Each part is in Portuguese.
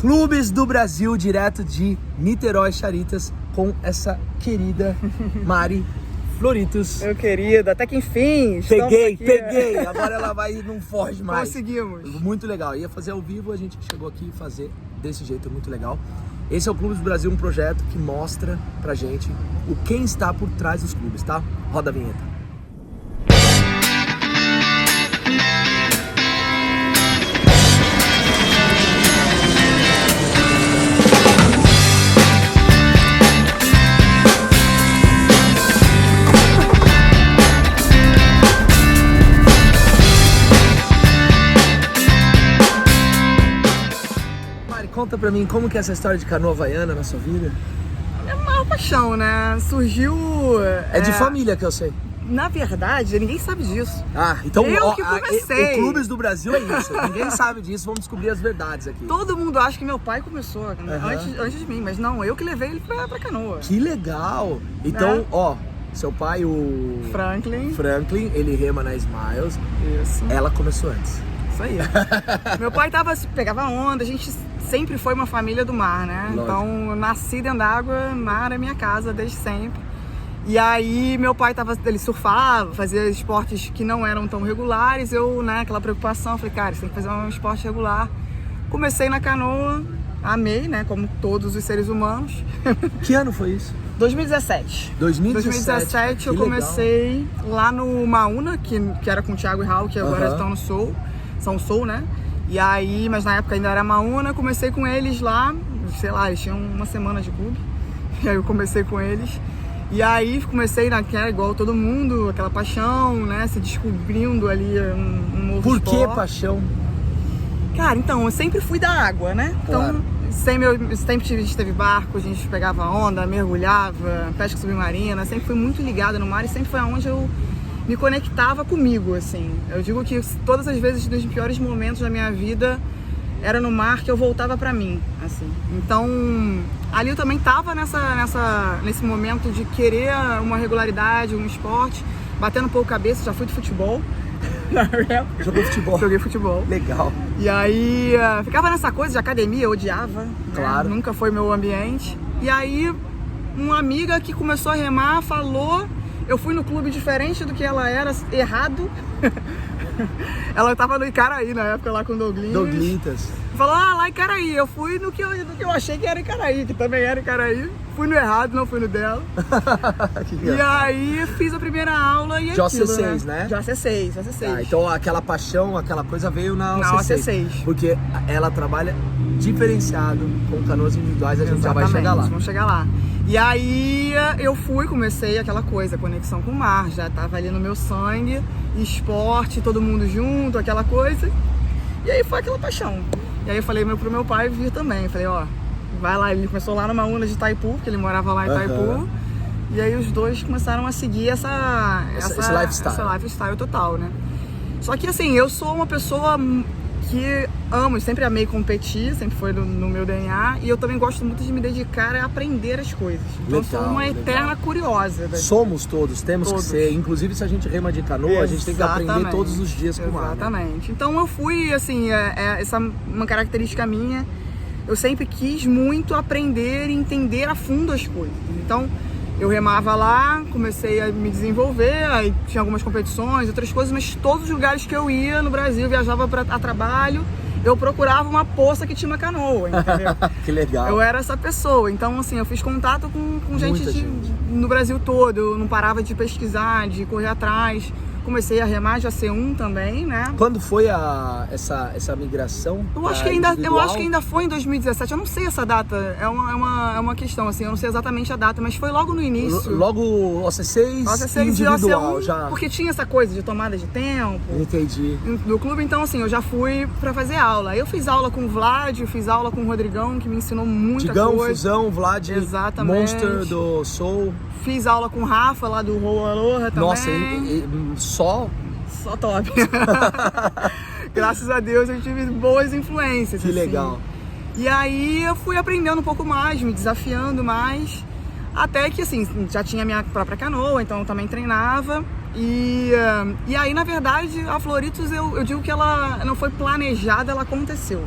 Clubes do Brasil, direto de Niterói, Charitas, com essa querida Mari Floritos. Meu querido, até que enfim. Peguei. Agora ela vai e não foge mais. Conseguimos. Muito legal. Ia fazer ao vivo, a gente chegou aqui fazer desse jeito, muito legal. Esse é o Clubes do Brasil, um projeto que mostra pra gente o quem está por trás dos clubes, tá? Roda a vinheta. Conta pra mim como que é essa história de canoa havaiana na sua vida? É uma paixão, né? Surgiu... É de família que eu sei. Na verdade, ninguém sabe disso. Ah, então eu que comecei. O Clubes do Brasil é isso. Ninguém sabe disso, vamos descobrir as verdades aqui. Todo mundo acha que meu pai começou antes de mim, mas não, eu que levei ele pra canoa. Que legal! Então, ó, seu pai, o... Franklin, ele rema na Smiles. Isso. Ela começou antes. Isso aí. Meu pai pegava onda, a gente sempre foi uma família do mar, né? Lógico. Então, eu nasci dentro d'água, mar é minha casa desde sempre. E aí, meu pai ele surfava, fazia esportes que não eram tão regulares. Eu, né, aquela preocupação, falei, cara, você tem que fazer um esporte regular. Comecei na canoa, amei, né, como todos os seres humanos. Que ano foi isso? 2017. 2017 eu comecei lá no Maúna, que era com o Thiago e Raul, que agora estão no São Sul, né? E aí, mas na época ainda era Maúna, comecei com eles lá, sei lá, eles tinham uma semana de clube. E aí eu comecei com eles. E aí comecei naquela, igual todo mundo, aquela paixão, né? Se descobrindo ali um novo Por esporte. que paixão? Cara, então, eu sempre fui da água, né? Claro. Então, sempre a gente teve barco, a gente pegava onda, mergulhava, pesca submarina, sempre fui muito ligada no mar e sempre foi aonde eu me conectava comigo, assim. Eu digo que todas as vezes dos piores momentos da minha vida era no mar que eu voltava pra mim, assim. Então, ali eu também tava nesse momento de querer uma regularidade, um esporte, batendo um pouco a cabeça, já fui de futebol. Jogou futebol? Joguei futebol. Legal. E aí, ficava nessa coisa de academia, eu odiava. Claro. Né? Nunca foi meu ambiente. E aí, uma amiga que começou a remar falou... Eu fui no clube diferente do que ela era, errado. Ela tava no Icaraí na época, lá com o Doglitas. Falou, lá Icaraí. Eu fui no que eu achei que era Icaraí, que também era Icaraí. Fui no errado, não fui no dela. E aí fiz a primeira aula e de aquilo, OC6, né? De OC6. Ah, então aquela paixão, aquela coisa veio na OC6. OC6. Porque ela trabalha diferenciado com canoas individuais, a gente já vai chegar lá. Vamos chegar lá. E aí eu comecei aquela coisa, conexão com o mar, já tava ali no meu sangue, esporte, todo mundo junto, aquela coisa. E aí foi aquela paixão. E aí eu falei pro meu pai vir também, eu falei, vai lá, ele começou lá numa Una de Itaipu, porque ele morava lá em Itaipu. E aí os dois começaram a seguir esse lifestyle total, né? Só que assim, eu sou uma pessoa que sempre amei competir, sempre foi no meu DNA, e eu também gosto muito de me dedicar a aprender as coisas. Então eu sou uma eterna curiosa. Somos todos, temos que ser. Inclusive, se a gente rema de canoa, a gente tem que aprender todos os dias com o mar. Exatamente. Então eu fui, assim, essa é uma característica minha. Eu sempre quis muito aprender e entender a fundo as coisas. Então, eu remava lá, comecei a me desenvolver, aí tinha algumas competições, outras coisas, mas todos os lugares que eu ia no Brasil, viajava a trabalho, eu procurava uma poça que tinha uma canoa, entendeu? Que legal. Eu era essa pessoa, então assim, eu fiz contato com gente no Brasil todo, eu não parava de pesquisar, de correr atrás. Comecei a remar de AC1 também, né? Quando foi essa migração? Eu acho que ainda foi em 2017. Eu não sei essa data. É uma questão, assim. Eu não sei exatamente a data, mas foi logo no início. Logo OC6 individual, OC1, já. Porque tinha essa coisa de tomada de tempo. Entendi. Do clube, então assim, eu já fui pra fazer aula. Eu fiz aula com o Vlad, eu fiz aula com o Rodrigão, que me ensinou muita coisa. Fusão, Vlad, exatamente. Monster do Soul. Fiz aula com o Rafa, lá do Roa Aloha também. Nossa, só top. Graças a Deus eu tive boas influências. Que legal. E aí eu fui aprendendo um pouco mais, me desafiando mais, até que assim, já tinha minha própria canoa, então eu também treinava. E aí, na verdade, a Floritos, eu digo que ela não foi planejada, ela aconteceu.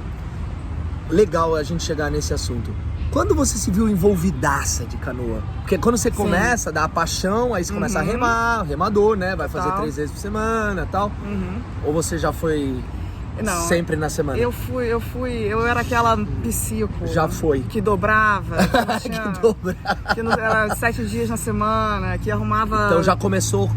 legal a gente chegar nesse assunto. Quando você se viu envolvidaça de canoa? Porque quando você começa, dá a paixão, aí você começa a remar, remador, né? Vai fazer 3 vezes por semana e tal. Ou você já foi sempre na semana? Eu era aquela psico. Já foi. Que dobrava. Que era 7 dias na semana, que arrumava... Então já começou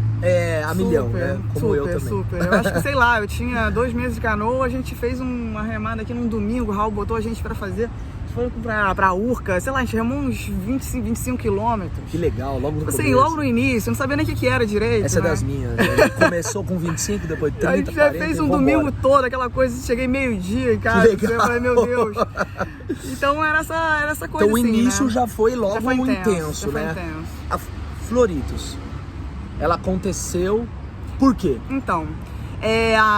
a milhão, né? Como eu também. Super. Eu acho que, sei lá, eu tinha 2 meses de canoa, a gente fez uma remada aqui num domingo, o Raul botou a gente pra fazer. Foi pra Urca, sei lá, a gente remou uns 25 quilômetros. Que legal, logo no começo. Assim, logo no início, eu não sabia nem o que era direito. Essa né? é das minhas. Né? Começou com 25, depois 30, a gente 40, já fez um domingo todo, aquela coisa, cheguei meio-dia em casa, eu falei, meu Deus. Então era essa coisa. Então o assim, início né? já foi logo já foi intenso, né? A Floritos, ela aconteceu por quê? Então,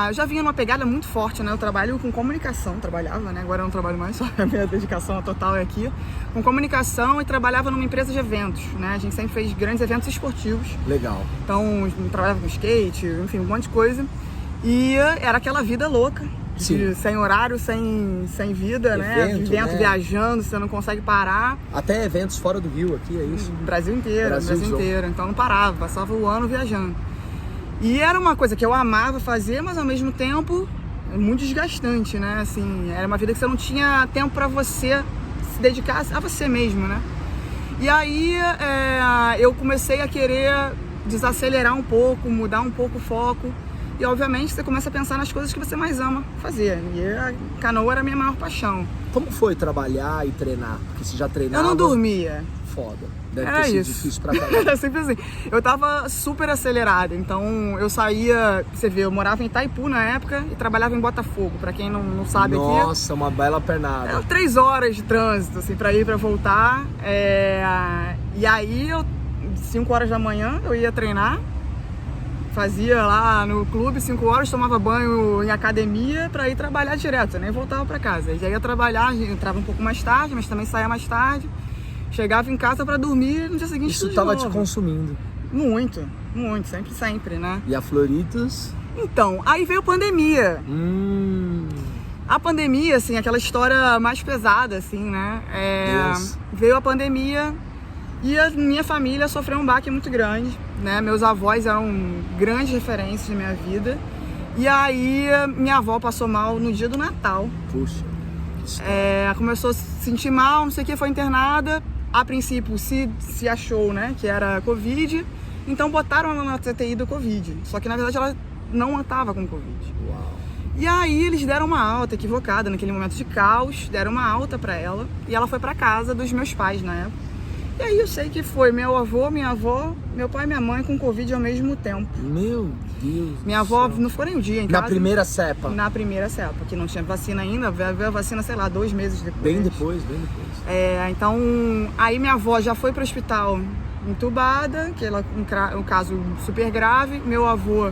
eu já vinha numa pegada muito forte, né? Eu trabalho com comunicação, trabalhava, né? Agora eu não trabalho mais, só a minha dedicação total é aqui. Com comunicação e trabalhava numa empresa de eventos, né? A gente sempre fez grandes eventos esportivos. Legal. Então, trabalhava com skate, enfim, um monte de coisa. E era aquela vida louca. Sem horário, sem vida, né? Evento, viajando, você não consegue parar. Até eventos fora do Rio aqui, é isso? Brasil inteiro. Então não parava, passava o ano viajando. E era uma coisa que eu amava fazer, mas ao mesmo tempo muito desgastante, né? Assim, era uma vida que você não tinha tempo para você se dedicar a você mesmo, né? E aí eu comecei a querer desacelerar um pouco, mudar um pouco o foco. E obviamente você começa a pensar nas coisas que você mais ama fazer. E a canoa era a minha maior paixão. Como foi trabalhar e treinar? Porque você já treinava? Eu não dormia. Foda. Deve ter sido difícil pra caramba. Era sempre assim. Eu tava super acelerada, então eu saía, você vê, eu morava em Itaipu na época e trabalhava em Botafogo, pra quem não sabe aqui. Nossa, uma bela pernada. 3 horas de trânsito, assim, pra ir e pra voltar. E aí, 5 horas da manhã, eu ia treinar, fazia lá no clube 5 horas, tomava banho em academia pra ir trabalhar direto, nem voltava pra casa. E já ia trabalhar, entrava um pouco mais tarde, mas também saía mais tarde. Chegava em casa pra dormir no dia seguinte. Isso tava te consumindo? Muito, sempre, né? E a Floritos? Então, aí veio a pandemia. A pandemia, assim, aquela história mais pesada, assim, né? Veio a pandemia e a minha família sofreu um baque muito grande, né? Meus avós eram grandes referências na minha vida. E aí, minha avó passou mal no dia do Natal. Puxa. Começou a se sentir mal, não sei o que, foi internada. A princípio se achou, né, que era Covid, então botaram ela na CTI do Covid. Só que na verdade ela não estava com Covid. Uau. E aí eles deram uma alta equivocada, naquele momento de caos, deram uma alta pra ela e ela foi pra casa dos meus pais na época. E aí eu sei que foi meu avô, minha avó, meu pai e minha mãe com Covid ao mesmo tempo. Meu Deus. Minha avó não ficou nem um dia em casa. Na primeira cepa? Na primeira cepa, que não tinha vacina ainda, veio a vacina, sei lá, 2 meses depois. Bem depois. Então, aí minha avó já foi para o hospital entubada, que ela um caso super grave. Meu avô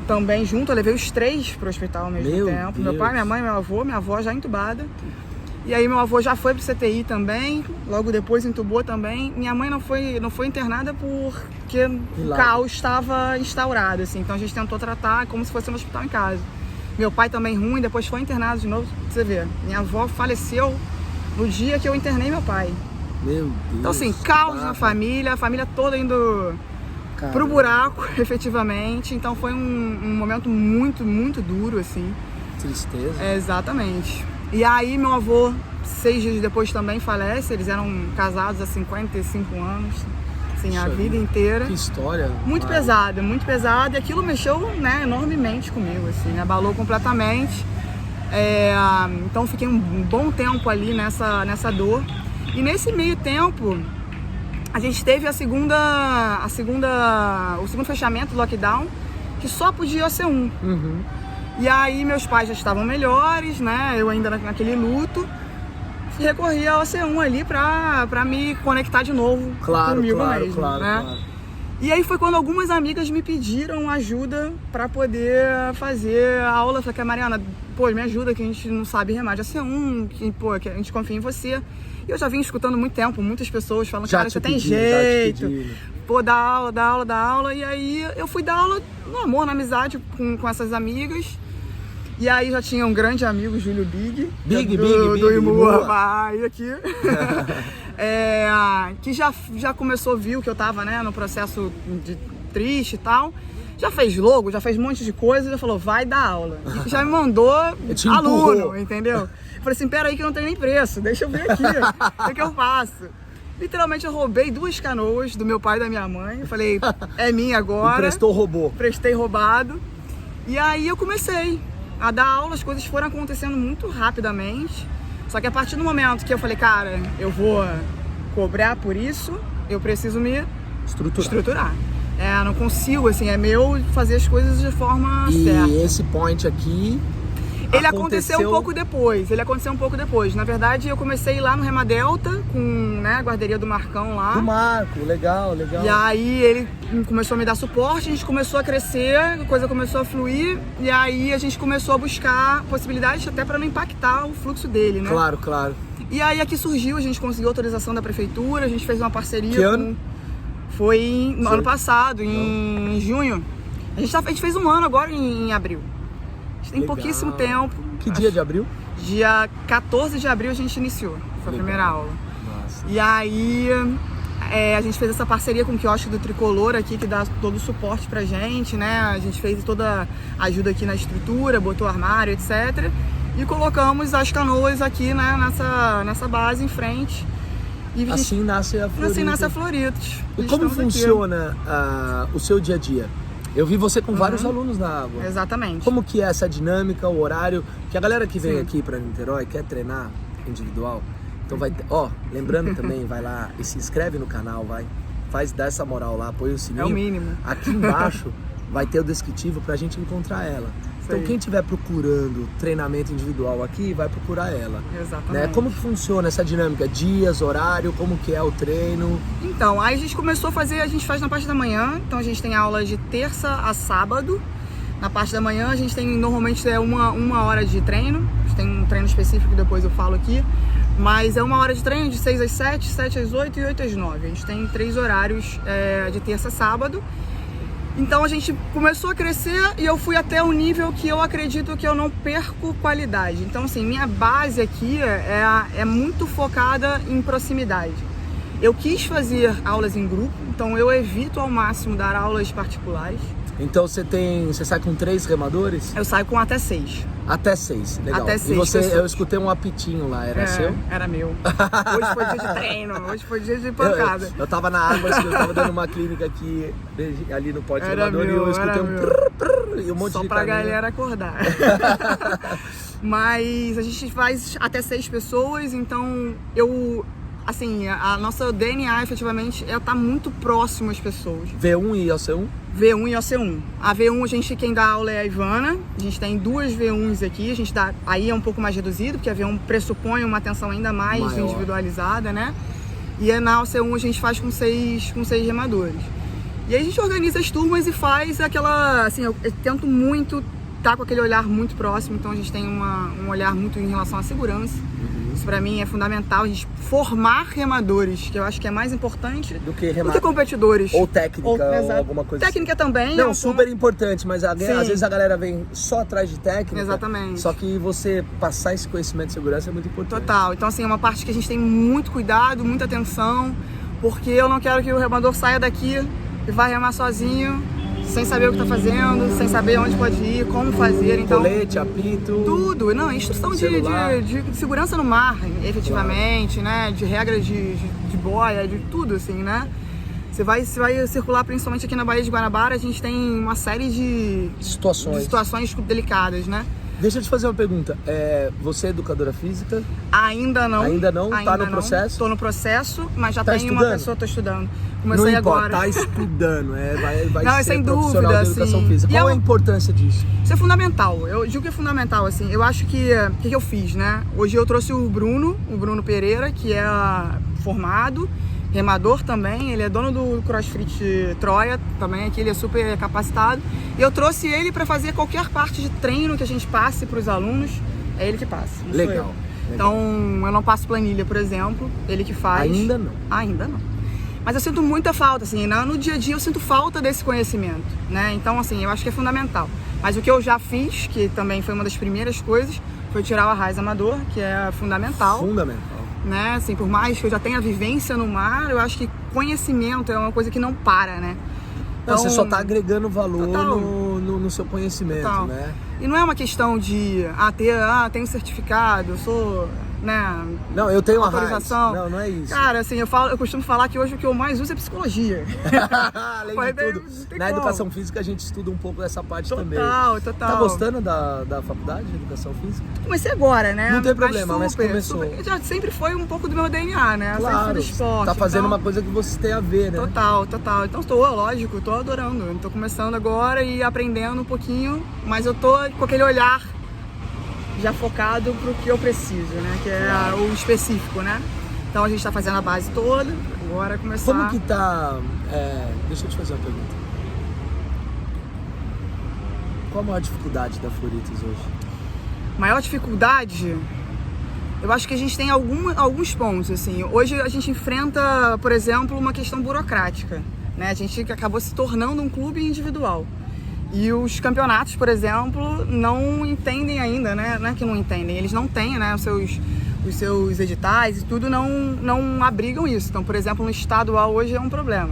também junto, eu levei os 3 para o hospital ao mesmo tempo. Deus. Meu pai, minha mãe, meu avô, minha avó já entubada. E aí meu avô já foi pro CTI também, logo depois entubou também. Minha mãe não foi internada porque o caos estava instaurado, assim. Então a gente tentou tratar como se fosse no hospital em casa. Meu pai também ruim, depois foi internado de novo. Você vê, minha avó faleceu no dia que eu internei meu pai. Meu Deus. Então assim, caos na família, a família toda indo pro buraco, efetivamente. Então foi um momento muito, muito duro, assim. Tristeza. Exatamente. E aí meu avô, 6 dias depois também falece, eles eram casados há 55 anos, assim, a vida inteira. Que história. Muito pesada, e aquilo mexeu, né, enormemente comigo, assim, abalou completamente. Então fiquei um bom tempo ali nessa dor. E nesse meio tempo, a gente teve o segundo fechamento do lockdown, que só podia ser um. E aí meus pais já estavam melhores, né? Eu ainda naquele luto. Recorri ao OC1 ali pra me conectar de novo comigo mesmo, né? E aí foi quando algumas amigas me pediram ajuda pra poder fazer a aula. Eu falei, Mariana, me ajuda que a gente não sabe remar de OC1, que a gente confia em você. E eu já vim escutando muito tempo, muitas pessoas falando, cara, você tem jeito. Dá aula. E aí eu fui dar aula no amor, na amizade com essas amigas. E aí já tinha um grande amigo, Júlio Big. Big, do Imua, vai aqui. Que já começou, viu que eu tava, né, no processo de triste e tal. Já fez logo, já fez um monte de coisa, já falou, vai dar aula. E já me mandou aluno, entendeu? Eu falei assim, peraí que não tem nem preço, deixa eu ver aqui, o que eu faço? Literalmente eu roubei 2 canoas do meu pai e da minha mãe. Eu falei, é minha agora. Emprestou, roubou. Prestei roubado. E aí eu comecei a dar aula, as coisas foram acontecendo muito rapidamente. Só que a partir do momento que eu falei, cara, eu vou cobrar por isso, eu preciso me estruturar. Não consigo, assim, é meu fazer as coisas de forma certa. E esse point aqui... Ele aconteceu um pouco depois. Na verdade, eu comecei lá no Rema Delta, com, né, a guarderia do Marcão lá. Do Marco, legal. E aí ele começou a me dar suporte, a gente começou a crescer, a coisa começou a fluir. E aí a gente começou a buscar possibilidades até para não impactar o fluxo dele, né? Claro. E aí aqui surgiu, a gente conseguiu autorização da prefeitura, a gente fez uma parceria que ano? Foi no ano passado, em junho. A gente fez um ano agora em abril. A gente tem pouquíssimo tempo. Que dia de abril? Dia 14 de abril a gente iniciou. Foi a primeira aula. Nossa. E aí a gente fez essa parceria com o quiosque do Tricolor aqui, que dá todo o suporte pra gente, né? A gente fez toda a ajuda aqui na estrutura, botou armário, etc. E colocamos as canoas aqui, né, nessa base em frente. E assim nasce a Floritos. Assim nasce a Floritos. E como funciona o seu dia a dia? Eu vi você com vários alunos na água. Exatamente. Como que é essa dinâmica, o horário? Que a galera que vem aqui para Niterói quer treinar individual, então vai ter, lembrando também, vai lá e se inscreve no canal, dá essa moral lá, põe o sininho. É o mínimo. Aqui embaixo vai ter o descritivo pra gente encontrar ela. Então quem estiver procurando treinamento individual aqui, vai procurar ela. Exatamente. Né? Como que funciona essa dinâmica? Dias, horário, como que é o treino? Então, aí a gente começou a fazer, a gente faz na parte da manhã, então a gente tem aula de terça a sábado. Na parte da manhã a gente tem, normalmente uma hora de treino, a gente tem um treino específico que depois eu falo aqui. Mas é 1 hora de treino de 6 às 7, 7 às 8 e 8 às 9. A gente tem 3 horários de terça a sábado. Então a gente começou a crescer e eu fui até um nível que eu acredito que eu não perco qualidade. Então assim, minha base aqui é muito focada em proximidade. Eu quis fazer aulas em grupo, então eu evito ao máximo dar aulas particulares. Então você sai com 3 remadores? Eu saio com até 6. Até 6, legal. Até 6 e você, pessoas. eu escutei um apitinho lá, era seu? Era meu. Hoje foi dia de treino, hoje foi dia de pancada. Eu tava na água, eu tava dando uma clínica aqui, ali no Porto Remador, e eu escutei um prrr, e um monte só de pra caminho. galera acordar. Mas a gente faz até 6 pessoas, então assim, a nossa DNA efetivamente tá muito próximo às pessoas. V1 e OC1? V1 e OC1. A V1, quem dá aula é a Ivana. A gente tem 2 V1s aqui. A gente dá, aí é um pouco mais reduzido, porque a V1 pressupõe uma atenção ainda mais maior, individualizada, né? E na OC1 a gente faz com 6 remadores. E aí a gente organiza as turmas e faz aquela, assim, eu tento muito estar com aquele olhar muito próximo, então a gente tem um olhar muito em relação à segurança. Isso pra mim é fundamental, a gente formar remadores, que eu acho que é mais importante do que competidores. Ou técnica, ou alguma coisa técnica assim. Também. Não, super importante, mas às vezes a galera vem só atrás de técnica. Exatamente. Só que você passar esse conhecimento de segurança é muito importante. Total. Então assim, é uma parte que a gente tem muito cuidado, muita atenção, porque eu não quero que o remador saia daqui e vá remar sozinho, sem saber o que está fazendo, sem saber onde pode ir, como fazer, então... Colete, apito... Tudo, não, instrução de segurança no mar, efetivamente, né, de regras de boia, de tudo, assim, né. Você vai circular, principalmente aqui na Baía de Guanabara, a gente tem uma série de situações delicadas, né. Deixa eu te fazer uma pergunta. Você é educadora física? Ainda não. Ainda não? Tá no processo? Tô no processo, mas já tem uma pessoa, tô estudando. Comecei agora. Tá estudando, vai não, ser sem profissional dúvida, de educação assim, física. Qual é a importância disso? Isso é fundamental. Eu digo que é fundamental, assim. Eu acho que... O que eu fiz, né? Hoje eu trouxe o Bruno Pereira, que é formado, remador também, ele é dono do CrossFit Troia, também aqui ele é super capacitado. E eu trouxe ele para fazer qualquer parte de treino que a gente passe para os alunos, é ele que passa. Legal. Então, eu não passo planilha, por exemplo, ele que faz. Ainda não? Ainda não. Mas eu sinto muita falta, assim, no dia a dia eu sinto falta desse conhecimento, né? Então, assim, eu acho que é fundamental. Mas o que eu já fiz, que também foi uma das primeiras coisas, foi tirar o arraiz amador, que é fundamental. Fundamental. Né? Assim, por mais que eu já tenha vivência no mar, eu acho que conhecimento é uma coisa que não para, né? Então, você só tá agregando valor total, no seu conhecimento, total. né? E não é uma questão de tenho certificado, eu sou, né? Não, eu tenho autorização. Não é isso. Cara, assim, eu costumo falar que hoje o que eu mais uso é psicologia. Além Mas de tudo, na como. educação física a gente estuda um pouco dessa parte também. Total. Tá gostando da faculdade de educação física? Comecei agora, né? Não tem problema, mas começou. Já sempre foi um pouco do meu DNA, né? Claro, sempre fui do esporte. tá fazendo então, uma coisa que você tem a ver, né? Total. Então lógico, tô adorando. Eu tô começando agora e aprendendo um pouquinho, mas eu tô com aquele olhar já focado pro que eu preciso, né? Que é o específico, né? Então a gente tá fazendo a base toda, agora começar... Como que tá... deixa eu te fazer uma pergunta. Qual a maior dificuldade da Floritos hoje? Maior dificuldade... Eu acho que a gente tem alguns pontos, assim. Hoje a gente enfrenta, por exemplo, uma questão burocrática, né? A gente acabou se tornando um clube individual. E os campeonatos, por exemplo, não entendem ainda, né? Não é que não entendem, eles não têm, né, os seus editais e tudo não abrigam isso. Então, por exemplo, no estadual hoje é um problema.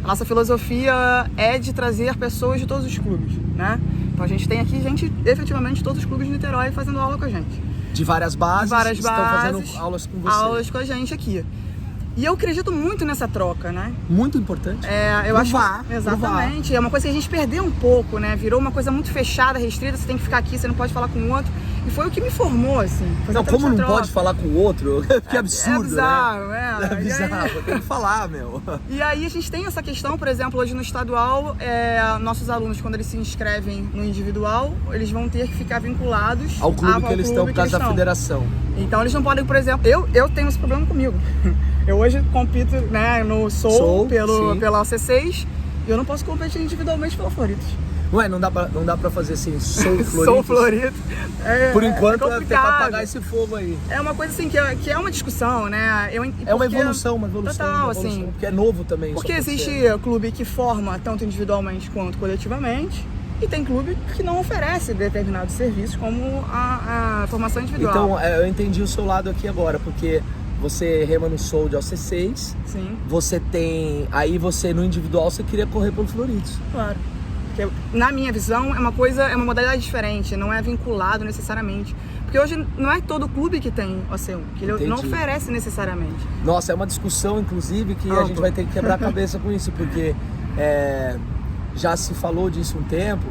A nossa filosofia é de trazer pessoas de todos os clubes, né? Então a gente tem aqui gente, efetivamente, de todos os clubes de Niterói fazendo aula com a gente. De várias bases, estão fazendo aulas com você. Aulas com a gente aqui. E eu acredito muito nessa troca, né? Muito importante. Eu acho. Exatamente. É uma coisa que a gente perdeu um pouco, né? Virou uma coisa muito fechada, restrita, você tem que ficar aqui, você não pode falar com o outro. E foi o que me formou, assim. Não, como não pode falar com o outro? Que absurdo, bizarro, né? É bizarro, tem que falar, meu. E aí a gente tem essa questão, por exemplo, hoje no estadual, nossos alunos, quando eles se inscrevem no individual, eles vão ter que ficar vinculados ao clube que eles estão por causa da federação. Então eles não podem, por exemplo, eu tenho esse problema comigo. Eu hoje compito, né, no Soul pela C6 e eu não posso competir individualmente pela Floritos. Ué, não dá pra fazer assim, Soul Floritos? Soul Floritos. Por enquanto é ter que apagar esse fogo aí. É uma coisa assim que é uma discussão, né? É uma evolução. Total, assim. Porque é novo também. Porque existe clube que forma tanto individualmente quanto coletivamente. E tem clube que não oferece determinados serviços como a formação individual. Então, eu entendi o seu lado aqui agora, porque você rema no Soul de OC6. Sim. Você tem... Aí você, no individual, você queria correr pelo Floritos. Claro. Porque, na minha visão, é uma modalidade diferente, não é vinculado necessariamente. Porque hoje não é todo clube que tem OC1, que ele não oferece necessariamente. Nossa, é uma discussão, inclusive, que a gente vai ter que quebrar a cabeça com isso, porque já se falou disso um tempo.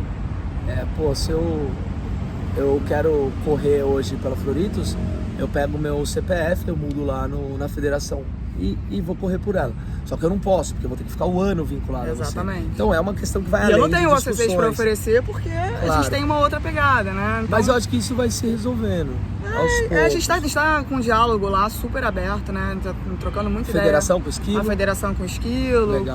Se eu quero correr hoje pela Floritos, eu pego o meu CPF, eu mudo lá na federação e vou correr por ela. Só que eu não posso, porque eu vou ter que ficar o ano vinculado. Exatamente. A você. Então é uma questão que vai além. E eu não tenho o OC6 para oferecer porque a gente tem uma outra pegada, né? Então, mas eu acho que isso vai se resolvendo. A gente tá com um diálogo lá super aberto, né? Tá trocando muita Federação ideia. com esquilo? A federação com esquilo,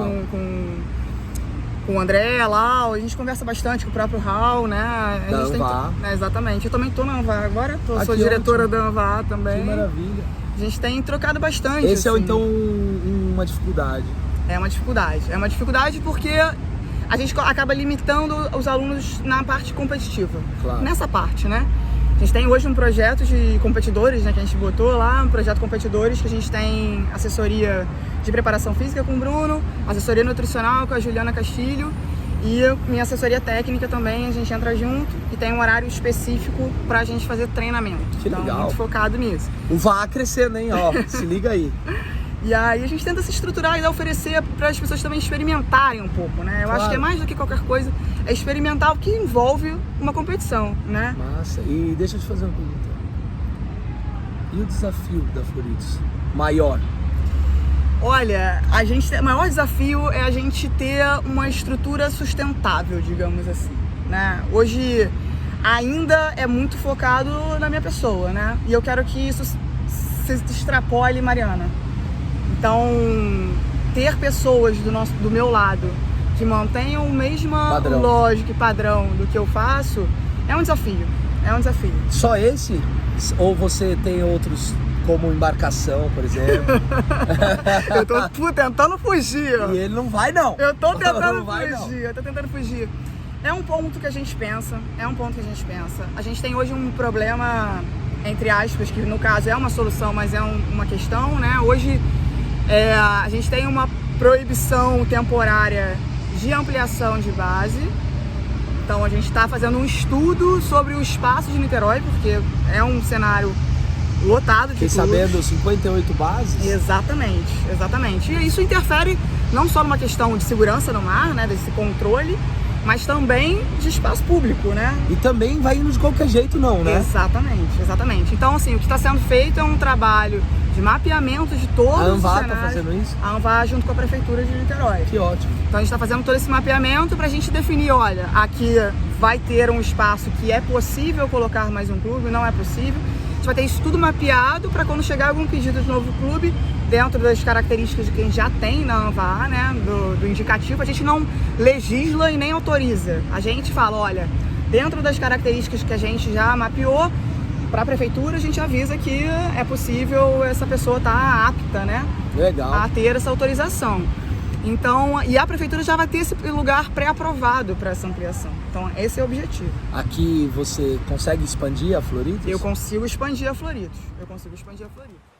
com o André lá, a gente conversa bastante com o próprio Raul, né? Da Anvá. Exatamente. Eu também tô na Anvá agora, sou Aqui, diretora da Anvá também. Que maravilha. A gente tem trocado bastante. Esse assim. é então uma dificuldade. É uma dificuldade porque a gente acaba limitando os alunos na parte competitiva. Claro. Nessa parte, né? A gente tem hoje um projeto de competidores, né, que a gente botou lá, um projeto de competidores que a gente tem assessoria de preparação física com o Bruno, assessoria nutricional com a Juliana Castilho e minha assessoria técnica também, a gente entra junto e tem um horário específico pra gente fazer treinamento. Que legal. Então, muito focado nisso. O VA crescendo, hein? Ó, se liga aí. E aí a gente tenta se estruturar e oferecer para as pessoas também experimentarem um pouco, né? Eu acho que é mais do que qualquer coisa, é experimentar o que envolve uma competição, né? Massa. E deixa eu te fazer uma pergunta. E o desafio da Floritos? Maior? Olha, o maior desafio é a gente ter uma estrutura sustentável, digamos assim, né? Hoje ainda é muito focado na minha pessoa, né? E eu quero que isso se extrapole, Mariana. Então, ter pessoas do meu lado que mantenham a mesma lógica e padrão do que eu faço é um desafio. Só esse? Ou você tem outros, como embarcação, por exemplo? Eu tô tentando fugir. E ele não vai, não. Eu tô tentando fugir. É um ponto que a gente pensa, A gente tem hoje um problema, entre aspas, que no caso é uma solução, mas é uma questão, né? Hoje a gente tem uma proibição temporária de ampliação de base. Então a gente está fazendo um estudo sobre o espaço de Niterói, porque é um cenário lotado de Fiquei sabendo 58 bases? Exatamente. E isso interfere não só numa questão de segurança no mar, né, desse controle, mas também de espaço público, né? E também vai indo de qualquer jeito não, né? Exatamente. Então, assim, o que está sendo feito é um trabalho de mapeamento de todos os cenários. A ANVA está fazendo isso? A ANVA junto com a Prefeitura de Niterói. Que ótimo. Então a gente está fazendo todo esse mapeamento para a gente definir, olha, aqui vai ter um espaço que é possível colocar mais um clube, não é possível. A gente vai ter isso tudo mapeado para quando chegar algum pedido de novo clube, dentro das características de quem já tem na ANVA, né, do indicativo, a gente não legisla e nem autoriza. A gente fala, olha, dentro das características que a gente já mapeou, para a prefeitura a gente avisa que é possível essa pessoa estar apta, né? Legal. A ter essa autorização. Então, e a prefeitura já vai ter esse lugar pré-aprovado para essa ampliação. Então, esse é o objetivo. Aqui você consegue expandir a Floridos? Eu consigo expandir a Floridos.